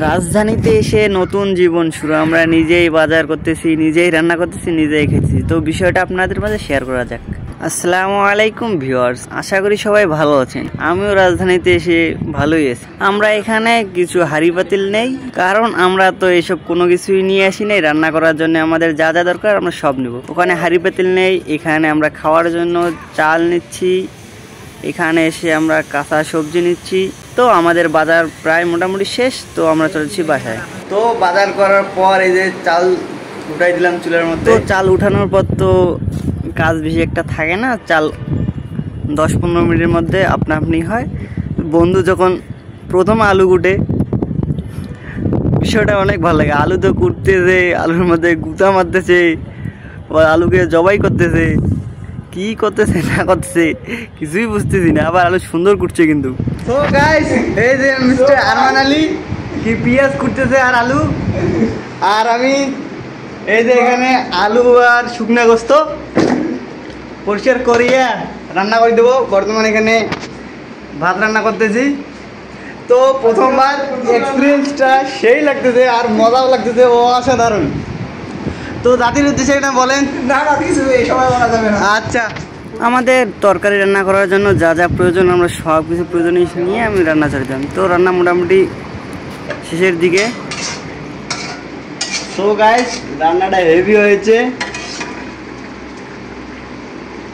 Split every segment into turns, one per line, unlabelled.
রাজধানীতে এসে নতুন জীবন শুরু। আমরা নিজেই বাজার করতেছি, নিজেই রান্না করতেছি, নিজেই খেতেছি। তো বিষয়টা আপনাদের মাঝে শেয়ার করা যাক। আসসালামু আলাইকুম ভিউয়ার্স, আশা করি সবাই ভালো আছেন। আমিও রাজধানীতে এসে ভালোই আছি। আমরা এখানে কিছু হাঁড়ি পাতিল নেই, কারণ আমরা তো এসব কোনো কিছুই নিয়ে আসি নাই। রান্না করার জন্য আমাদের যা যা দরকার আমরা সব নেব। ওখানে হাঁড়ি পাতিল নেই, এখানে আমরা খাওয়ার জন্য চাল নিচ্ছি, এখানে এসে আমরা কাঁচা সবজি নিচ্ছি। তো আমাদের বাজার প্রায় মোটামুটি শেষ, তো আমরা চলেছি বাসায়। তো বাজার করার পর এই যে চাল উঠাই দিলাম চুলার মধ্যে। তো চাল উঠানোর পর তো কাজ বেশি একটা থাকে না, চাল 10-15 মিনিটের মধ্যে আপনা আপনি হয়। বন্ধু যখন প্রথম আলু কুটে, বিষয়টা অনেক ভালো লাগে। আলু তো কুটতেছে, আলুর মধ্যে গুঁতা মারতেছে, আলুকে জবাই করতেছে, কি করতেছে না করতেছে কিছুই বুঝতেছি না। আবার আলু সুন্দর কুটছে কিন্তু। তো গাইস, এই যে মিস্টার আরমান আলী কি পেঁয়াজ কুটতেছে আর আলু, আর আমি এই যে এখানে আলু আর শুকনা গোস্ত পরিষ্কার করিয়া রান্না করে দেবো। বর্তমানে এখানে ভাত রান্না করতেছি। তো প্রথমবার এক্সপিরিয়েন্সটা সেই লাগতেছে আর মজাও লাগতেছে, অসাধারণ। তো জাতির উদ্দেশ্যে এটা বলেন। না কিছু এই সময় বলা যাবে না। আচ্ছা, আমাদের তরকারি রান্না করার জন্য যা যা প্রয়োজন আমরা সব কিছু প্রয়োজনীয় নিয়ে আমি রান্না চালিতাম। তো রান্না মোটামুটি শেষের দিকে। সো গাইস, রান্নাটা হেভি হয়েছে।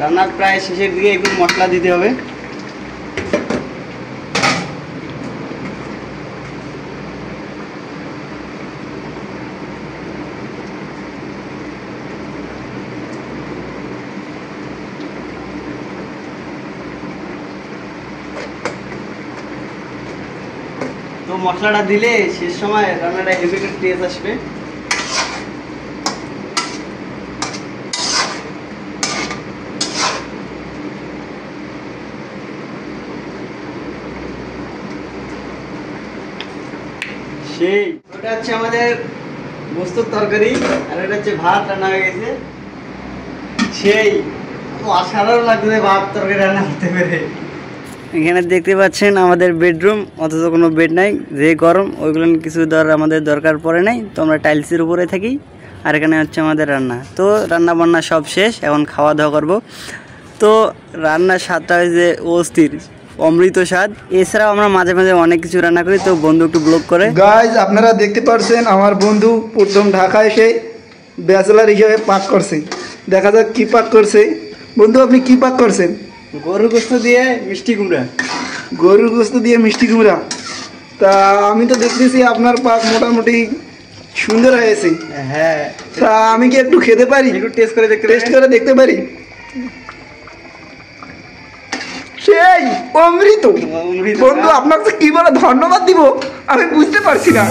রান্নার প্রায় শেষের দিকে একটু মশলা দিতে হবে। তো মশলাটা দিলে শেষ সময় রান্নাটা হেভি একটা টেস্ট আসবে। সেই ওটা হচ্ছে আমাদের গোস্তের তরকারি, আর এটা হচ্ছে ভাত রান্না হয়ে গেছে। সেই অসাধারণ লাগছে ভাত তরকারি রান্না করতে পেরে। এখানে দেখতে পাচ্ছেন আমাদের বেডরুম, অথচ কোনো বেড নাই, যে গরম ওইগুলো কিছু আমাদের দরকার পড়ে নাই। তো আমরা টাইলসের উপরে থাকি। আর এখানে হচ্ছে আমাদের রান্না। তো রান্না বান্না সব শেষ, এখন খাওয়া দাওয়া করবো। তো রান্নার স্বাদটা হয়েছে অস্থির, অমৃত স্বাদ। এছাড়াও আমরা মাঝে মাঝে অনেক কিছু রান্না করি। তো বন্ধু একটু ব্লগ করে।
গাইজ, আপনারা দেখতে পাচ্ছেন আমার বন্ধু প্রথম ঢাকা এসে ব্যাচেলার হিসেবে পাক করছে। দেখা যাক কি পাক করছে। বন্ধু, আপনি কি পাক করছেন?
গরুর গোস্ত দিয়ে মিষ্টি কুমড়া।
গরুর গোস্ত দিয়ে মিষ্টি কুমড়া। তা আমি তো দেখতেছি আপনার পাক মোটামুটি সুন্দর হয়েছে।
হ্যাঁ,
তা আমি কি একটু খেতে পারি?
একটু টেস্ট করে
দেখতে পারি? সেই অমৃত। বন্ধু, আপনাকে কি বলে ধন্যবাদ দিব আমি বুঝতে পারছি না।